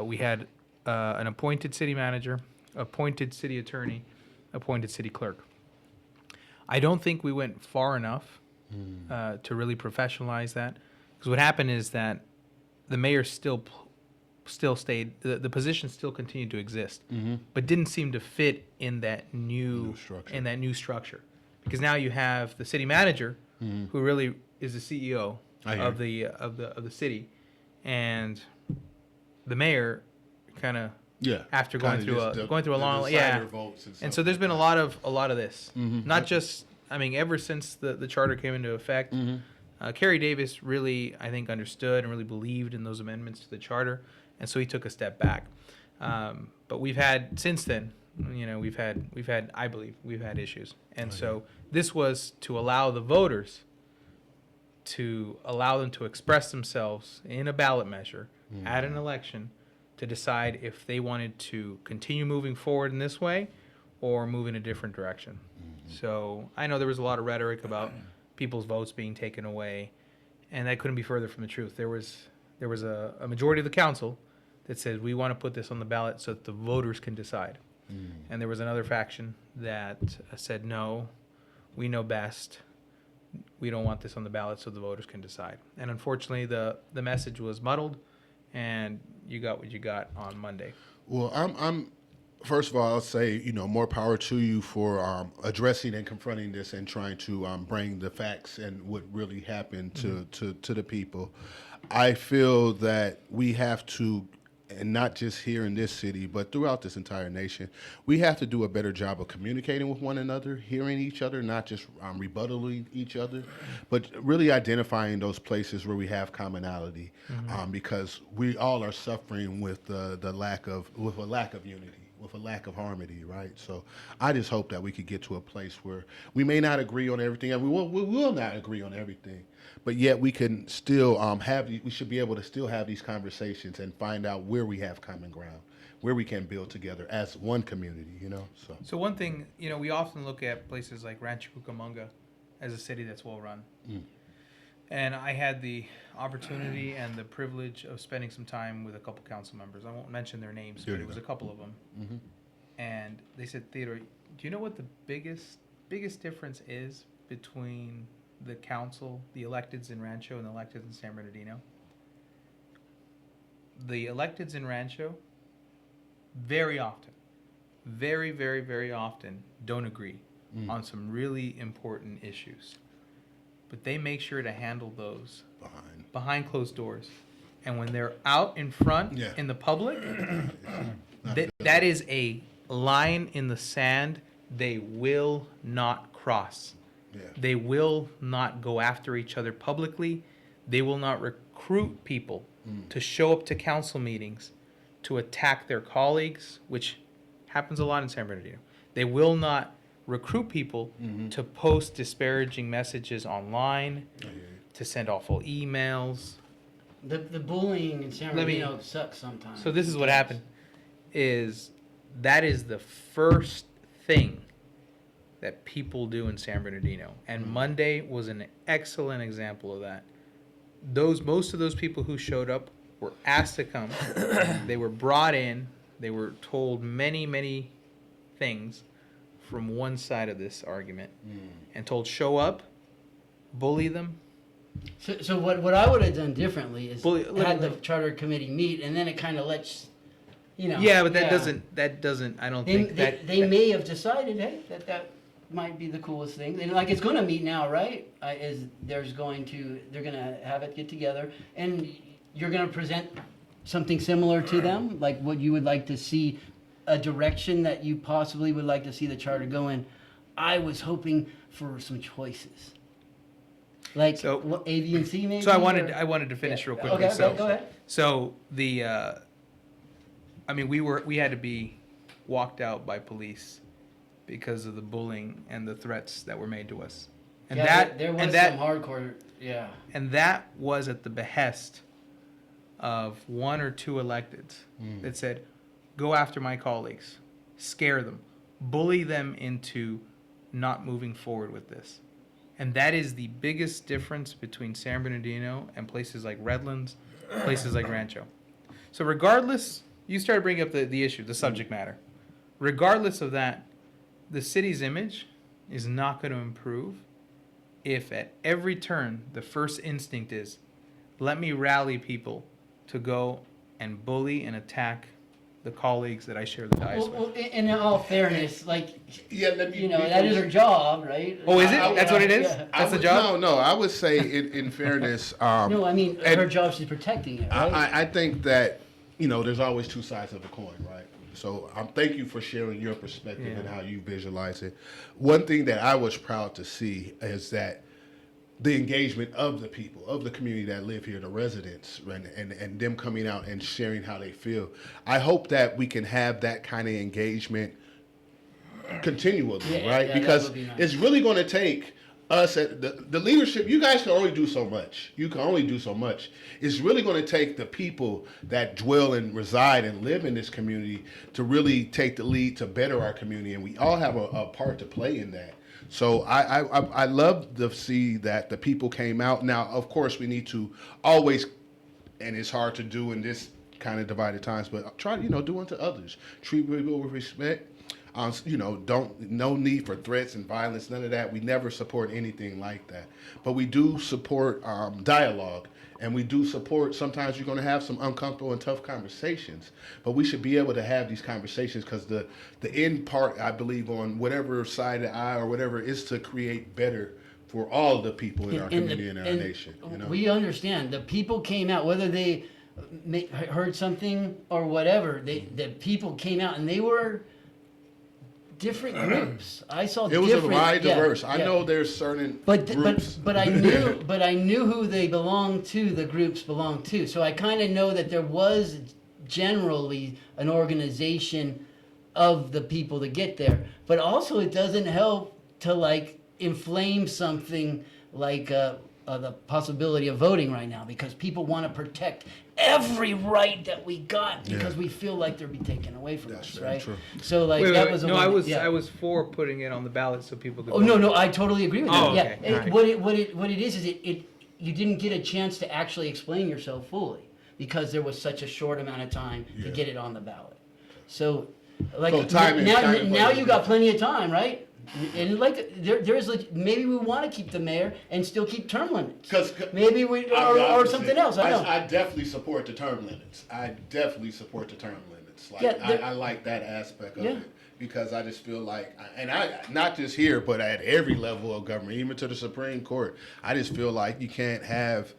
we had an appointed city manager, appointed city attorney, appointed city clerk. I don't think we went far enough to really professionalize that, because what happened is that the mayor still stayed, the position still continued to exist, but didn't seem to fit in that new structure. Because now you have the city manager, who really is the CEO of the city, and the mayor kind of after going through a long and so there's been a lot of this, not just, I mean, ever since the charter came into effect. Kerry Davis really, I think, understood and really believed in those amendments to the charter, and so he took a step back. But we've had since then, I believe we've had issues, and so this was to allow the voters to allow them to express themselves in a ballot measure at an election, to decide if they wanted to continue moving forward in this way or move in a different direction. So I know there was a lot of rhetoric about people's votes being taken away, and that couldn't be further from the truth. There was a majority of the council that said, we want to put this on the ballot so that the voters can decide. And there was another faction that said, no, we know best. we don't want this on the ballot so the voters can decide. And unfortunately, the message was muddled, and you got what you got on Monday.
Well, I'm first of all, I'll say, more power to you for addressing and confronting this and trying to bring the facts and what really happened to the people. I feel that we have to, and not just here in this city, but throughout this entire nation, we have to do a better job of communicating with one another, hearing each other, not just rebuttaling each other, but really identifying those places where we have commonality, because we all are suffering with a lack of unity, with a lack of harmony, right? So I just hope that we could get to a place where we may not agree on everything, and we will not agree on everything, but yet we can still we should be able to still have these conversations and find out where we have common ground, where we can build together as one community,
So one thing, we often look at places like Rancho Cucamonga as a city that's well run. And I had the opportunity and the privilege of spending some time with a couple council members. I won't mention their names, but it was a couple of them. And they said, Theodore, do you know what the biggest difference is between the council, the electeds in Rancho and the electeds in San Bernardino? The electeds in Rancho very often, very, very, very often don't agree on some really important issues. But they make sure to handle those behind closed doors. And when they're out in front in the public, that is a line in the sand they will not cross. They will not go after each other publicly. They will not recruit people to show up to council meetings to attack their colleagues, which happens a lot in San Bernardino. They will not recruit people to post disparaging messages online, to send awful emails.
The bullying in San Bernardino sucks sometimes.
So this is what happened, that is the first thing that people do in San Bernardino. And Monday was an excellent example of that. Most of those people who showed up were asked to come. They were brought in. They were told many, many things from one side of this argument and told show up, bully them.
So what I would have done differently is had the charter committee meet, and then it kind of lets,
Yeah, but that doesn't. I don't think that
they may have decided, hey, that might be the coolest thing. And it's going to meet now, right? They're going to have it get together, and you're going to present something similar to them, like what you would like to see, a direction that you possibly would like to see the charter go in. I was hoping for some choices, like A, B, and C, maybe.
So I wanted to finish real quickly.
Okay, go ahead.
So we had to be walked out by police because of the bullying and the threats that were made to us. And
there was some hardcore,
And that was at the behest of one or two electeds that said, go after my colleagues, scare them, bully them into not moving forward with this. And that is the biggest difference between San Bernardino and places like Redlands, places like Rancho. So regardless, you started bringing up the issue, the subject matter. Regardless of that, the city's image is not going to improve if at every turn the first instinct is, let me rally people to go and bully and attack the colleagues that I share the dice
Well,
with.
in all fairness, that is her job, right?
Oh, is it? That's what it is?
Yeah.
That's the job?
No, I would say in fairness.
No, I mean,
and
her job, she's protecting it, right?
I think that, there's always two sides of the coin, right? So thank you for sharing your perspective and how you visualize it. One thing that I was proud to see is that the engagement of the people, of the community that live here, the residents, and them coming out and sharing how they feel. I hope that we can have that kind of engagement continually, right? Because it's really going to take us, the leadership. You guys can only do so much. It's really going to take the people that dwell and reside and live in this community to really take the lead to better our community, and we all have a part to play in that. So I love to see that the people came out. Now, of course, we need to always, and it's hard to do in this kind of divided times, but try, do unto others. Treat people with respect. no need for threats and violence, none of that. We never support anything like that. But we do support dialogue. And we do support, sometimes you're going to have some uncomfortable and tough conversations, but we should be able to have these conversations because the end part, I believe, on whatever side of the aisle or whatever, is to create better for all the people in our community and our nation.
We understand. The people came out, whether they heard something or whatever, the people came out and they were different groups. I saw
it was a wide diverse. I know there's certain groups.
But I knew who they belonged to. The groups belonged to. So I kind of know that there was generally an organization of the people to get there. But also, it doesn't help to like inflame something like the possibility of voting right now, because people want to protect every right that we got because we feel like they're being taken away from us, right? True. So like
I was for putting it on the ballot so people could.
Oh no, I totally agree with that.
Okay.
Yeah, what it is you didn't get a chance to actually explain yourself fully because there was such a short amount of time to get it on the ballot. So like now you got plenty of time, right? And like there's like, maybe we want to keep the mayor and still keep term limits. Because maybe we or something else.
I definitely support the term limits. Like I like that aspect of it because I just feel like, and I not just here but at every level of government, even to the Supreme Court, I just feel like you can't have.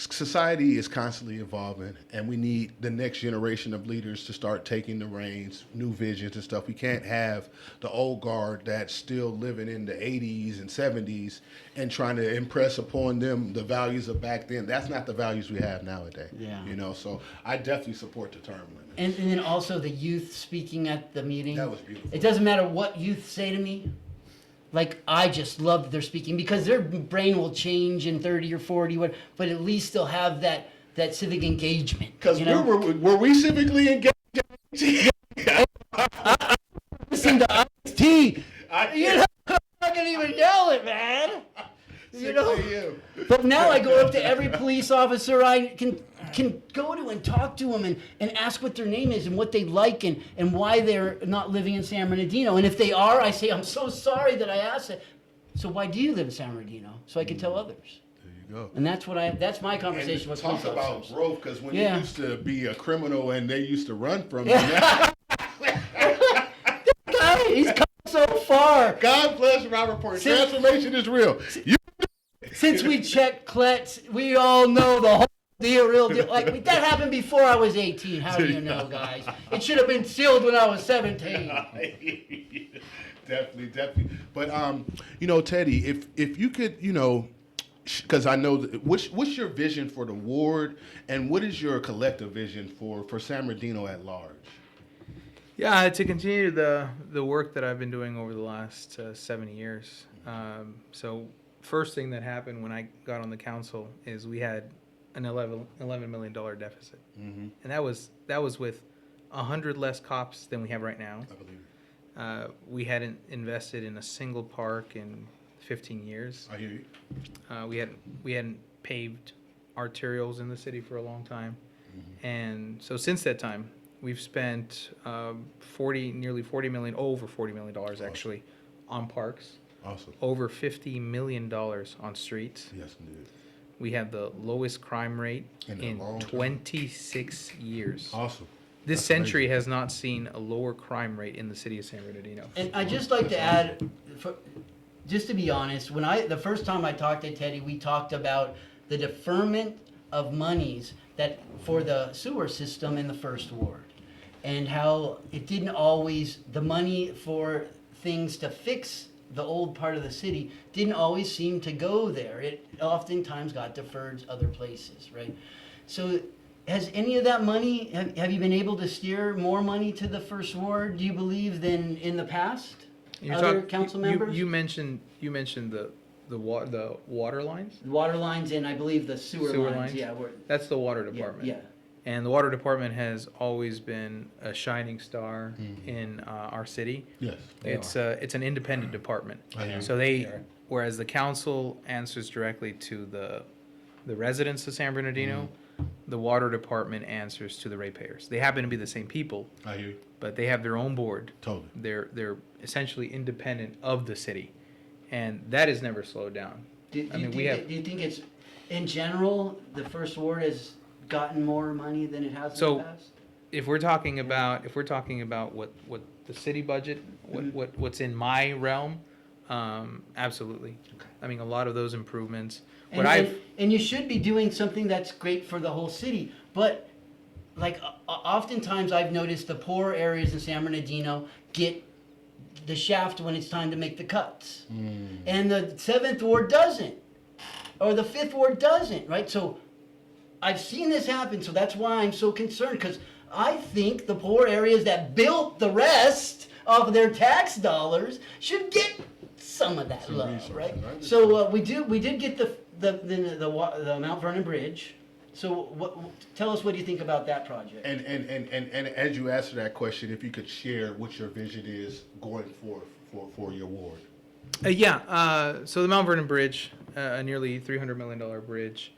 Society is constantly evolving, and we need the next generation of leaders to start taking the reins, new visions and stuff. We can't have the old guard that's still living in the 80s and 70s and trying to impress upon them the values of back then. That's not the values we have nowadays. Yeah. So I definitely support the term limit.
And then also the youth speaking at the meeting.
That was beautiful.
It doesn't matter what youth say to me. Like, I just love that they're speaking because their brain will change in 30 or 40, but at least they'll have that civic engagement.
Because were we civically engaged?
Listen to Ice-T. I'm not going to even yell it, man. But now I go up to every police officer I can go to and talk to them and ask what their name is and what they like and why they're not living in San Bernardino. And if they are, I say, I'm so sorry that I asked that. So why do you live in San Bernardino? So I can tell others.
There you go.
And that's my conversation with police
officers. Talk about growth, because when you used to be a criminal and they used to run from you.
He's come so far.
God bless Robert Porter. Transformation is real.
Since we checked Clet's, we all know the whole real deal. Like, that happened before I was 18. How do you know, guys? It should have been sealed when I was 17.
Definitely. But Teddy, if you could, because I know what's your vision for the ward, and what is your collective vision for San Bernardino at large?
Yeah, to continue the work that I've been doing over the last 7 years. So first thing that happened when I got on the council is we had an $11 million deficit, and that was with 100 less cops than we have right now.
I believe it.
We hadn't invested in a single park in 15 years.
I hear you.
We hadn't paved arterials in the city for a long time, and so since that time we've spent nearly $40 million actually on parks.
Awesome.
Over $50 million on streets.
Yes, indeed.
We have the lowest crime rate in 26 years.
Awesome.
This century has not seen a lower crime rate in the city of San Bernardino.
And I'd just like to add, just to be honest, the first time I talked to Teddy, we talked about the deferment of monies that for the sewer system in the first ward, and how it didn't always, the money for things to fix the old part of the city didn't always seem to go there. It oftentimes got deferred other places, right? So has any of that money, have you been able to steer more money to the first ward, do you believe, than in the past? Council members?
You mentioned the water lines?
Water lines and I believe the sewer lines. Yeah,
that's the water department.
Yeah.
And the water department has always been a shining star in our city.
Yes,
it's an independent department. So whereas the council answers directly to the residents of San Bernardino, the water department answers to the ratepayers. They happen to be the same people,
I hear you.
but they have their own board.
Totally.
They're essentially independent of the city, and that has never slowed down.
Do
I mean,
do you think it's, in general, the first ward has gotten more money than it has in
So-
the past?
If we're talking about what the city budget, what's in my realm, absolutely. I mean, a lot of those improvements.
And you should be doing something that's great for the whole city, but like oftentimes I've noticed the poor areas in San Bernardino get the shaft when it's time to make the cuts, and the 7th ward doesn't, or the 5th ward doesn't, right? So I've seen this happen, so that's why I'm so concerned, because I think the poor areas that built the rest of their tax dollars should get some of that love,
resources,
right?
right?
So we did get the Mount Vernon Bridge. So tell us what you think about that project.
And as you answer that question, if you could share what your vision is going for your ward.
So the Mount Vernon Bridge, a nearly $300 million bridge,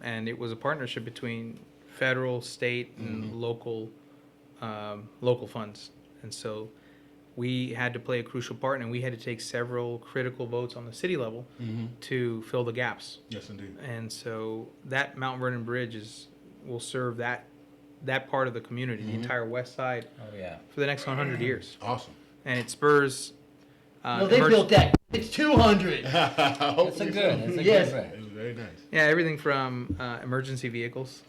and it was a partnership between federal, state, and local funds. And so we had to play a crucial part, and we had to take several critical votes on the city level to fill the gaps.
Yes, indeed.
And so that Mount Vernon Bridge will serve that part of the community, the entire west side,
Oh, yeah.
for the next 100 years.
Awesome.
And it spurs.
No, they built that. It's 200.
It's a good
Yes.
bridge.
It was very nice.
Yeah, everything from emergency vehicles.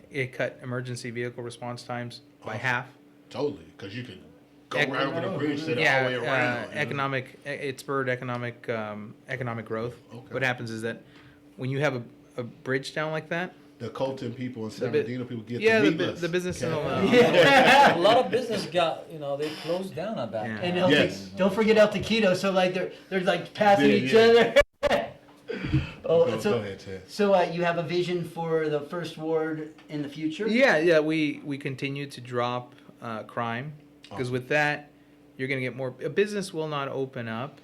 It cut emergency vehicle response times by half.
Totally, because you could go
Ec-
right over the bridge to the all the way
Yeah,
around.
it spurred economic growth.
Okay.
What happens is that when you have a bridge down like that,
The Colton people and San
bu-
Bernardino people get
yeah,
the
the
meatless.
business
Okay.
A lot of business they closed down at that.
Yeah.
And
time.
Yes.
don't forget El Taquito. So like they're like passing
Yeah,
each
yeah.
other.
Go ahead, Ted.
So you have a vision for the first ward in the future?
yeah, we continue to drop crime, because with that, you're gonna get more. A business will not open up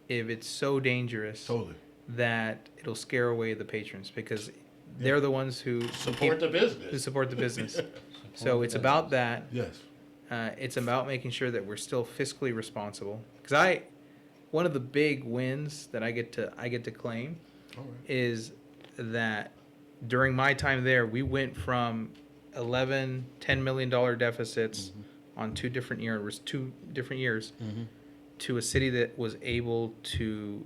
if it's so dangerous
Totally.
that it'll scare away the patrons, because they're the ones who
Support the business.
who support the business. So it's about that.
Yes.
It's about making sure that we're still fiscally responsible. Because one of the big wins that I get to claim
All right.
is that during my time there, we went from $10 million deficits on two different years, to a city that was able to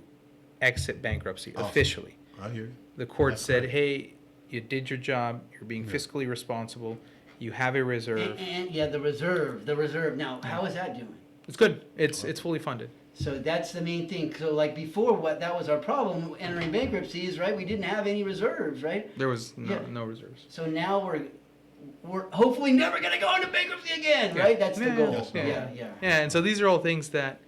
exit bankruptcy
Awesome.
officially.
I hear you.
The court
That's
said,
great.
"Hey, you did your job. You're being fiscally responsible. You have a reserve.
And yeah, the reserve. Now, how is that doing?
It's good. It's fully funded."
So that's the main thing. So like before, that was our problem entering bankruptcies, right? We didn't have any reserves, right?
There was
Yeah.
no reserves.
So now we're hopefully never gonna go into bankruptcy again, right? That's the
Yeah,
goal.
yes,
Yeah.
Yeah, and so these are all things that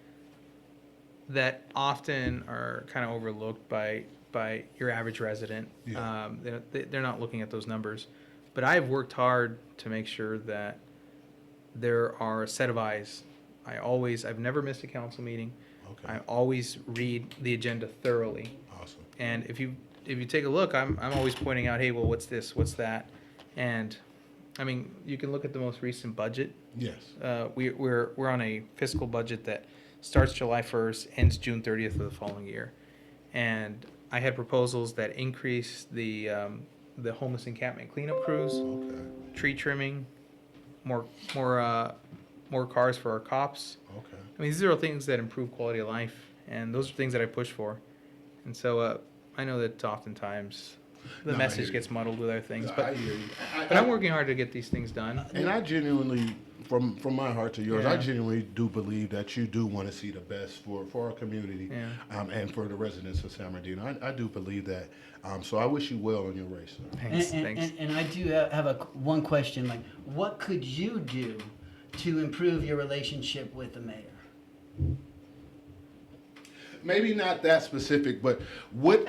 often are kind of overlooked by your average resident.
Yeah.
They're not looking at those numbers, but I've worked hard to make sure that there are a set of eyes. I've never missed a council meeting.
Okay.
I always read the agenda thoroughly.
Awesome.
And if you take a look, I'm always pointing out, hey, well, what's this, what's that, and I mean, you can look at the most recent budget.
Yes.
We're on a fiscal budget that starts July 1st, ends June 30th of the following year, and I had proposals that increase the homeless encampment cleanup crews,
Okay.
tree trimming, more cars for our cops.
Okay.
I mean, these are all things that improve quality of life, and those are things that I push for. And so I know that oftentimes the
No, I
message
hear you.
gets muddled with other things,
I
but
hear you.
but I'm working hard to get these things done.
And I genuinely, from my heart to yours, I
Yeah.
genuinely do believe that you do want to see the best for our community,
Yeah.
and for the residents of San Bernardino. I do believe that. So I wish you well on your race, sir.
Thanks, thanks.
And I do have one question. Like, what could you do to improve your relationship with the mayor?
Maybe not that specific, but what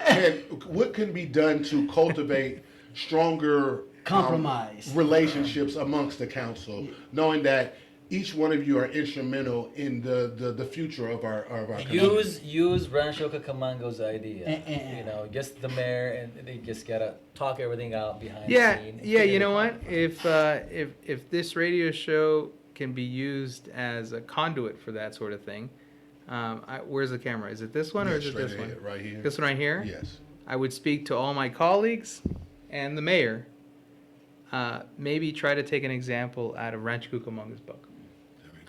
can be done to cultivate stronger
Compromise.
relationships amongst the council, knowing that each one of you are instrumental in the future of our community.
Use Rancho Cacamango's idea. You know, just the mayor, and they just gotta talk everything out behind the scene.
Yeah. You know what? If this radio show can be used as a conduit for that sort of thing, where's the camera? Is it this one or is it this one?
Right here.
This one right here.
Yes.
I would speak to all my colleagues and the mayor. Maybe try to take an example out of Rancho Cucamonga's book.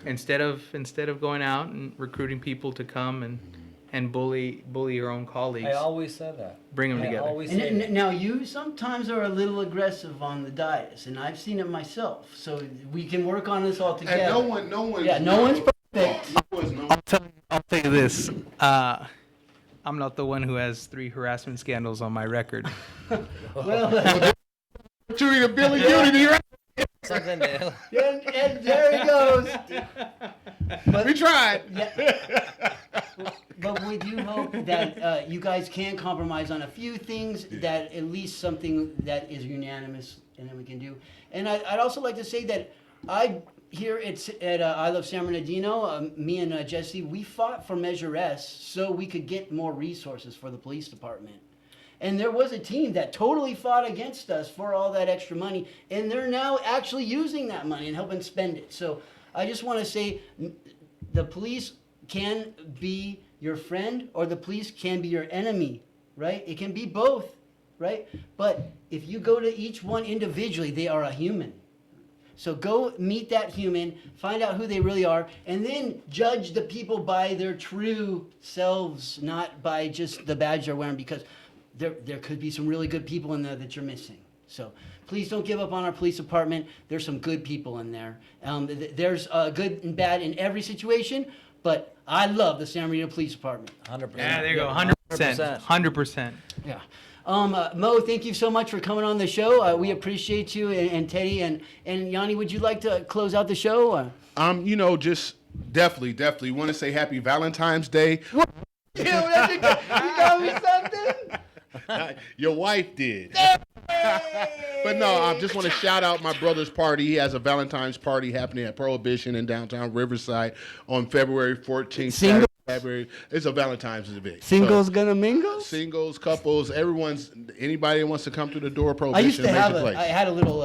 Instead of going out and recruiting people to come and bully your own colleagues,
I always said that.
bring them
I
together.
always say that.
Now you sometimes are a little aggressive on the dais, and I've seen it myself. So we can work on this all together.
And no one's
perfect.
I'll tell you this. I'm not the one who has 3 harassment scandals on my record.
Well,
Treating a Billy Unity, right?
Something new.
and there he goes.
We tried.
Yeah. But we do hope that you guys can compromise on a few things, that at least something that is unanimous, and then we can do. And I'd also like to say that here at I Love San Bernardino, me and Jesse, we fought for Measure S so we could get more resources for the police department. And there was a team that totally fought against us for all that extra money, and they're now actually using that money and helping spend it. So I just want to say the police can be your friend or the police can be your enemy, right? It can be both, right? But if you go to each one individually, they are a human. So go meet that human, find out who they really are, and then judge the people by their true selves, not by just the badge they're wearing, because there could be some really good people in there that you're missing. So please don't give up on our police department. There's some good people in there. There's good and bad in every situation, but I love the San Bernardino Police Department.
100%.
Yeah, there you go. 100%. 100%.
Yeah. Mo, thank you so much for coming on the show. We appreciate you, and Teddy, and Yanni, would you like to close out the show?
Just definitely want to say Happy Valentine's Day.
You got me something?
Your wife did. But no, I just want to shout out my brother's party. He has a Valentine's party happening at Prohibition in downtown Riverside on February 14th.
Single?
It's a Valentine's event.
Singles gonna mingle?
Singles, couples, anybody that wants to come through the door,
I
Prohibition,
used to
make
have
the place.
I had a little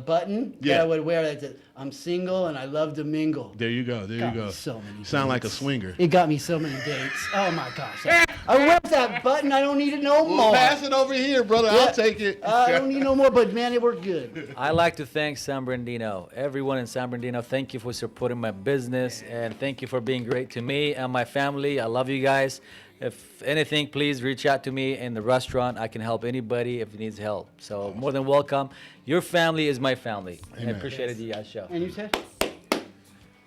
button that
Yeah.
I would wear that said, I'm single and I love to mingle.
There you go. There
Got
you
me
go.
so many
Sound like a
dates.
swinger.
It got me so many dates. Oh my gosh. I wear that button. I don't need it no more.
Pass it over here, brother.
Yeah.
I'll take it.
I don't need no more, but man, it worked good.
I like to thank San Bernardino. Everyone in San Bernardino, thank you for supporting my business, and thank you for being great to me and my family. I love you guys. If anything, please reach out to me in the restaurant. I can help anybody if he needs help. So more than welcome. Your family is my family. And I appreciated you guys' show.
And you said?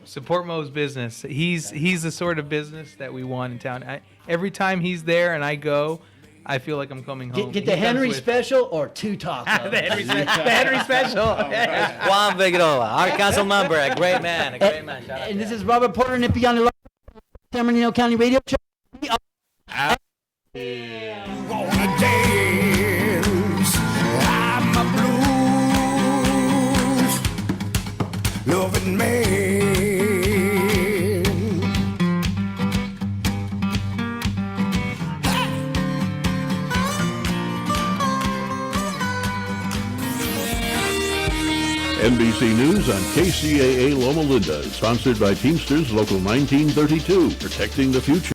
Support Mo's business. He's the sort of business that we want in town. Every time he's there and I go, I feel like I'm coming home.
Get the Henry special or 2 tacos.
the Henry special.
Juan Figueroa, our council member, a great man. Shout out
And
to
this
him.
is Robert Porter and Nippy on the San Bernardino County Radio Show.
Wanna dance, I'm a blues loving man.
NBC News on KCAA Loma Linda, sponsored by Teamsters Local 1932, protecting the future.